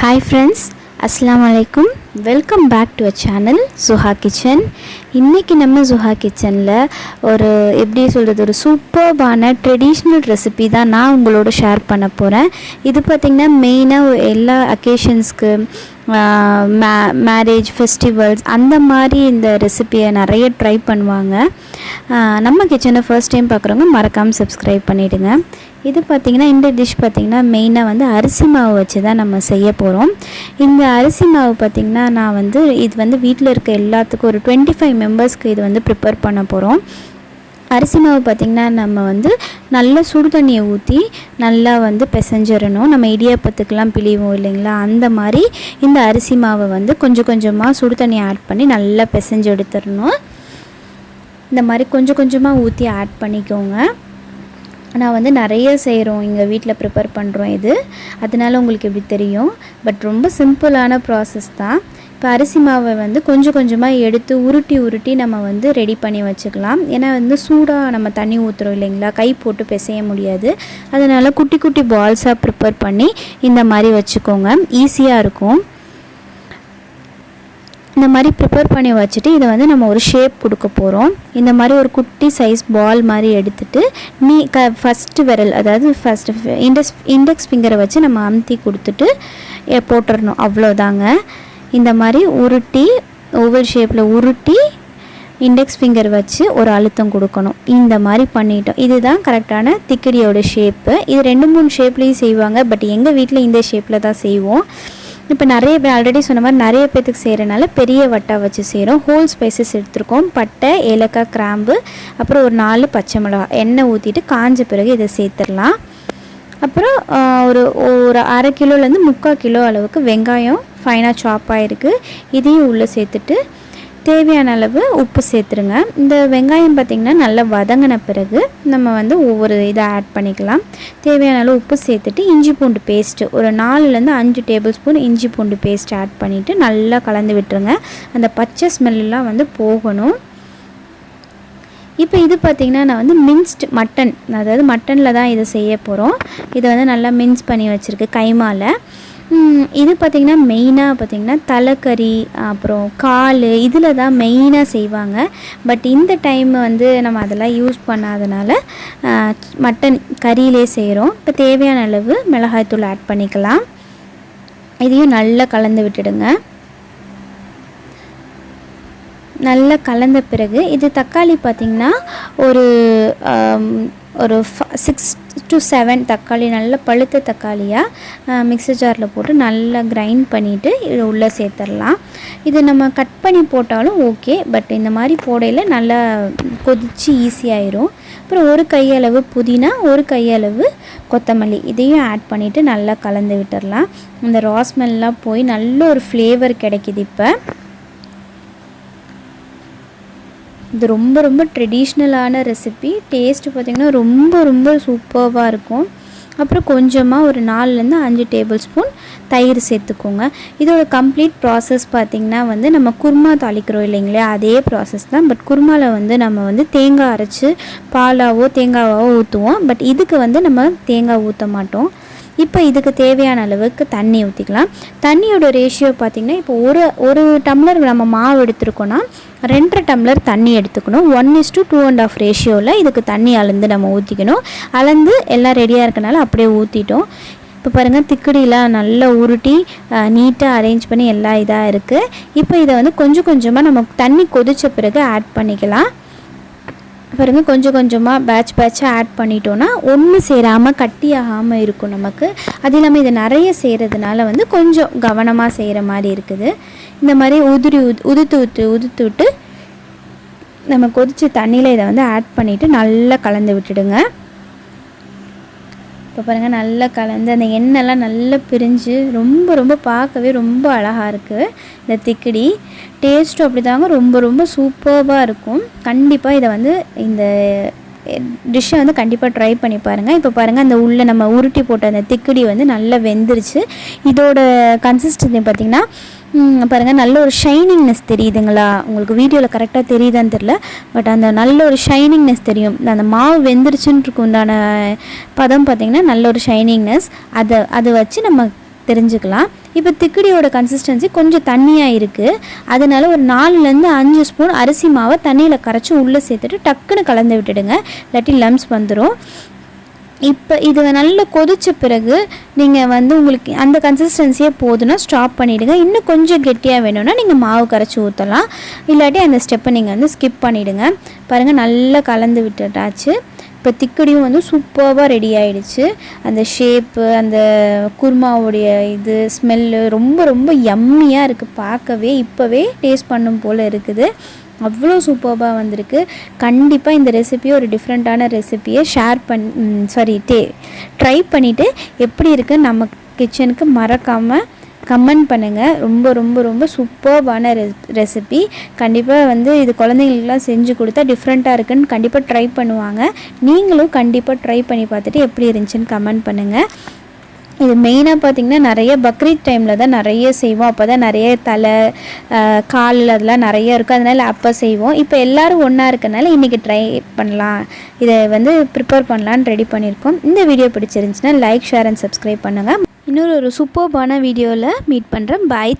Hi friends, Assalamu alaikum. Welcome back to our channel Zuha Kitchen. இன்னைக்கு நம்ம Zuha Kitchenல ஒரு எப்படி சொல்றது ஒரு சூப்பர்பான ட்ரெடிஷனல் ரெசிபி தான் நான் உங்களோட ஷேர் பண்ண போறேன். இது பாத்தீங்கன்னா மெயினா எல்லா அக்கேஷன்ஸ்க்கு மேரேஜ் ஃபெஸ்டிவல்ஸ் அந்த மாதிரி இந்த ரெசிபியை நிறைய ட்ரை பண்ணுவாங்க. நம்ம கிச்சனை ஃபர்ஸ்ட் டைம் பார்க்குறவங்க மறக்காமல் சப்ஸ்கிரைப் பண்ணிவிடுங்க. இது பார்த்திங்கன்னா இந்த டிஷ் பார்த்திங்கன்னா மெயினாக வந்து அரிசி மாவு வச்சு தான் நம்ம செய்ய போகிறோம். இந்த அரிசி மாவு பார்த்திங்கன்னா நான் இது வீட்டில் இருக்க எல்லாத்துக்கும் ஒரு 25 மெம்பர்ஸ்க்கு இது ப்ரிப்பேர் பண்ண போகிறோம். அரிசி மாவு பார்த்திங்கன்னா நம்ம நல்லா சுடு தண்ணியை ஊற்றி நல்லா பிசைஞ்சிடணும். நம்ம இடியாப்பத்துக்கெலாம் பிழிவோம் இல்லைங்களா, அந்த மாதிரி இந்த அரிசி மாவை கொஞ்சம் கொஞ்சமாக சுடு தண்ணியை ஆட் பண்ணி நல்லா பிசைஞ்சு எடுத்துடணும். இந்த மாதிரி கொஞ்சம் கொஞ்சமாக ஊற்றி ஆட் பண்ணிக்கோங்க. நான் நிறைய செய்கிறோம், எங்கள் வீட்டில் ப்ரிப்பேர் பண்ணுறோம் இது, அதனால உங்களுக்கு எப்படி தெரியும். பட் ரொம்ப சிம்பிளான ப்ராசஸ் தான். இப்போ அரிசி மாவை கொஞ்சம் கொஞ்சமாக எடுத்து உருட்டி நம்ம ரெடி பண்ணி வச்சுக்கலாம். ஏன்னா சூடாக நம்ம தண்ணி ஊற்றுறோம் இல்லைங்களா, கை போட்டு பிசைய முடியாது. அதனால் குட்டி குட்டி பால்ஸாக ப்ரிப்பேர் பண்ணி இந்த மாதிரி வச்சுக்கோங்க, ஈஸியாக இருக்கும். இந்த மாதிரி ப்ரிப்பேர் பண்ணி வச்சுட்டு இதை நம்ம ஒரு ஷேப் கொடுக்க போகிறோம். இந்த மாதிரி ஒரு குட்டி சைஸ் பால் மாதிரி எடுத்துகிட்டு ஃபஸ்ட்டு விரல், அதாவது ஃபஸ்ட்டு இண்டெக்ஸ் ஃபிங்கரை வச்சு நம்ம அமுத்தி கொடுத்துட்டு போட்டுடணும், அவ்வளோதாங்க. இந்த மாதிரி உருட்டி ஓவல் ஷேப்பில் உருட்டி இண்டெக்ஸ் ஃபிங்கர் வச்சு ஒரு அழுத்தம் கொடுக்கணும். இந்த மாதிரி பண்ணிட்டோம். இதுதான் கரெக்டான திக்கடியோட ஷேப்பு. இது 2-3 ஷேப்லேயும் செய்வாங்க, பட் எங்கள் வீட்டில் இந்த ஷேப்பில் தான் செய்வோம். இப்போ நிறைய பேர் ஆல்ரெடி சொன்ன மாதிரி நிறைய பேர்த்துக்கு செய்கிறனால பெரிய வட்டா வச்சு செய்கிறோம். ஹோல் ஸ்பைசஸ் எடுத்துருக்கோம். பட்டை, ஏலக்காய், கிராம்பு, அப்புறம் ஒரு 4 பச்சை மிளகா. எண்ணெய் ஊற்றிட்டு காஞ்ச பிறகு இதை சேர்த்துடலாம். அப்புறம் ஒரு 1/2 கிலோலேருந்து 3/4 கிலோ அளவுக்கு வெங்காயம் ஃபைனாக சாப் ஆகிருக்கு. இதையும் உள்ளே சேர்த்துட்டு தேவையான அளவு உப்பு சேர்த்துருங்க. இந்த வெங்காயம் பார்த்திங்கன்னா நல்லா வதங்கின பிறகு நம்ம ஒவ்வொரு இதை ஆட் பண்ணிக்கலாம். தேவையான அளவு உப்பு சேர்த்துட்டு இஞ்சி பூண்டு பேஸ்ட்டு ஒரு 4லேருந்து 5 டேபிள் ஸ்பூன் இஞ்சி பூண்டு பேஸ்ட் ஆட் பண்ணிவிட்டு நல்லா கலந்து விட்டுருங்க. அந்த பச்சை ஸ்மெல்லாம் போகணும். இப்போ இது பார்த்திங்கன்னா நான் மின்ஸ்ட் மட்டன், அதாவது மட்டனில் தான் இதை செய்ய போகிறோம். இதை நல்லா மின்ஸ் பண்ணி வச்சுருக்கு கைமால. இது பார்த்திங்கன்னா மெயினாக பார்த்திங்கன்னா தலைக்கறி, அப்புறம் கால், இதில் தான் மெயினாக செய்வாங்க. பட் இந்த டைம் நம்ம அதெல்லாம் யூஸ் பண்ணாதனால மட்டன் கறியிலே செய்கிறோம். இப்போ தேவையான அளவு மிளகாய்த்தூள் ஆட் பண்ணிக்கலாம். இதையும் நல்லா கலந்து விட்டுடுங்க. நல்லா கலந்த பிறகு இது தக்காளி பார்த்திங்கன்னா ஒரு 6 to 7 தக்காளி, நல்ல பழுத்த தக்காளியாக மிக்ஸி ஜாரில் போட்டு நல்லா கிரைண்ட் பண்ணிவிட்டு இது உள்ளே சேர்த்துடலாம். இது நம்ம கட் பண்ணி போட்டாலும் ஓகே, பட் இந்த மாதிரி போடையில் நல்லா கொதித்து ஈஸியாயிரும். அப்புறம் ஒரு கையளவு புதினா, ஒரு கையளவு கொத்தமல்லி, இதையும் ஆட் பண்ணிவிட்டு நல்லா கலந்து விட்டுடலாம். இந்த ரா ஸ்மெல்லாம் போய் நல்ல ஒரு ஃப்ளேவர் கிடைக்கிது. இப்போ இது ரொம்ப ரொம்ப ட்ரெடிஷ்னலான ரெசிபி. டேஸ்ட்டு பார்த்திங்கன்னா ரொம்ப ரொம்ப சூப்பராக இருக்கும். அப்புறம் கொஞ்சமாக ஒரு 4லேருந்து 5 டேபிள் ஸ்பூன் தயிர் சேர்த்துக்கோங்க. இதோட கம்ப்ளீட் ப்ராசஸ் பார்த்திங்கன்னா நம்ம குருமா தாளிக்கிறோம் இல்லைங்களா, அதே ப்ராசஸ் தான். பட் குருமாவில் நம்ம தேங்காய் அரைச்சி பாலாவோ தேங்காவோ ஊற்றுவோம். பட் இதுக்கு நம்ம தேங்காய் ஊற்ற மாட்டோம். இப்போ இதுக்கு தேவையான அளவுக்கு தண்ணி ஊற்றிக்கலாம். தண்ணியோட ரேஷியோ பார்த்திங்கன்னா இப்போ ஒரு டம்ளர் நம்ம மாவு எடுத்துருக்கோன்னா 2.5 டம்ளர் தண்ணி எடுத்துக்கணும். 1:2.5 ரேஷியோவில் இதுக்கு தண்ணி அளந்து நம்ம ஊற்றிக்கணும். அளந்து எல்லாம் ரெடியாக இருக்கனால அப்படியே ஊற்றிட்டோம். இப்போ பாருங்கள், திக்கடிலாம் நல்லா உருட்டி நீட்டாக அரேஞ்ச் பண்ணி எல்லாம் இதாக இருக்குது. இப்போ இதை கொஞ்சம் கொஞ்சமாக நம்ம தண்ணி கொதித்த பிறகு ஆட் பண்ணிக்கலாம். பாருங்கள், கொஞ்சம் கொஞ்சமாக பேட்சாக ஆட் பண்ணிட்டோன்னா ஒன்று சேராமல் கட்டி ஆகாமல் இருக்கும் நமக்கு. அது இல்லாமல் இதை நிறைய செய்கிறதுனால கொஞ்சம் கவனமாக செய்கிற மாதிரி இருக்குது. இந்த மாதிரி உதுத்து விட்டு நம்ம கொதித்த தண்ணியில் இதை ஆட் பண்ணிவிட்டு நல்லா கலந்து விட்டுடுங்க. இப்போ பாருங்கள், நல்லா கலந்து அந்த எண்ணெய்லாம் நல்லா பிரிஞ்சு ரொம்ப ரொம்ப பார்க்கவே ரொம்ப அழகாக இருக்குது இந்த திக்கடி. டேஸ்ட்டும் அப்படி தாங்க, ரொம்ப ரொம்ப சூப்பராக இருக்கும். கண்டிப்பாக இதை இந்த டிஷ்ஷை கண்டிப்பாக ட்ரை பண்ணி பாருங்கள். இப்போ பாருங்கள், அந்த உள்ளே நம்ம உருட்டி போட்ட அந்த திக்கடி நல்லா வெந்துருச்சு. இதோட கன்சிஸ்டன்சி பார்த்திங்கன்னா பாருங்கள், நல்ல ஒரு ஷைனிங்னஸ் தெரியுதுங்களா, உங்களுக்கு வீடியோவில் கரெக்டாக தெரியுதான்னு தெரில, பட் அந்த நல்ல ஒரு ஷைனிங்னஸ் தெரியும். அந்த மாவு வெந்துருச்சுன்னு உண்டான பதம் பார்த்திங்கன்னா நல்ல ஒரு ஷைனிங்னஸ். அதை வச்சு நம்ம தெரிஞ்சுக்கலாம். இப்போ திக்கடியோட கன்சிஸ்டன்சி கொஞ்சம் தண்ணியாக இருக்குது. அதனால ஒரு 4லேருந்து 5 ஸ்பூன் அரிசி மாவை தண்ணியில் கரைச்சி உள்ளே சேர்த்துட்டு டக்குன்னு கலந்து விட்டுடுங்க, இல்லாட்டி லம்ஸ் வந்துடும். இப்போ இது நல்லா கொதித்த பிறகு நீங்கள் வந்து உங்களுக்கு அந்த கன்சிஸ்டன்சியே போதுன்னா ஸ்டாப் பண்ணிவிடுங்க. இன்னும் கொஞ்சம் கெட்டியாக வேணும்னா நீங்கள் மாவு கரைச்சி ஊற்றலாம், இல்லாட்டி அந்த ஸ்டெப்பை நீங்கள் வந்து ஸ்கிப் பண்ணிவிடுங்க. பாருங்கள், நல்லா கலந்து விட்டுட்டாச்சு. இப்போ திக்கடியும் வந்து சூப்பராக ரெடி ஆகிடுச்சு. அந்த ஷேப்பு, அந்த குருமாவுடைய இது ஸ்மெல்லு ரொம்ப ரொம்ப யம்மியாக இருக்குது. பார்க்கவே இப்போவே டேஸ்ட் பண்ணும் போல் இருக்குது. அவ்வளோ சூப்பராக வந்திருக்கு. கண்டிப்பாக இந்த ரெசிபியை ஒரு டிஃப்ரெண்ட்டான ரெசிபியை ட்ரை பண்ணிவிட்டு எப்படி இருக்குன்னு நம்ம கிச்சனுக்கு மறக்காமல் கமெண்ட் பண்ணுங்கள். ரொம்ப ரொம்ப ரொம்ப சூப்பர்பான ரெசிபி. கண்டிப்பாக வந்து இது குழந்தைங்களுக்குலாம் செஞ்சு கொடுத்தா டிஃப்ரெண்ட்டாக இருக்குன்னு கண்டிப்பாக ட்ரை பண்ணுவாங்க. நீங்களும் கண்டிப்பாக ட்ரை பண்ணி பார்த்துட்டு எப்படி இருந்துச்சுன்னு கமெண்ட் பண்ணுங்கள். இது மெயினாக பார்த்திங்கன்னா நிறைய பக்ரீத் டைமில் தான் நிறைய செய்வோம். அப்போ தான் நிறைய தலை, கால் அதெல்லாம் நிறைய இருக்கும். அதனால் அப்போ செய்வோம். இப்போ எல்லோரும் ஒன்றா இருக்கனால இன்றைக்கி ட்ரை பண்ணலாம், இதை வந்து ப்ரிப்பேர் பண்ணலான்னு ரெடி பண்ணியிருக்கோம். இந்த வீடியோ பிடிச்சிருந்துச்சுன்னா லைக், ஷேர் அண்ட் சப்ஸ்கிரைப் பண்ணுங்கள். இன்னொரு சூப்பர்பான வீடியோவில் மீட் பண்ணுறேன். பாய்.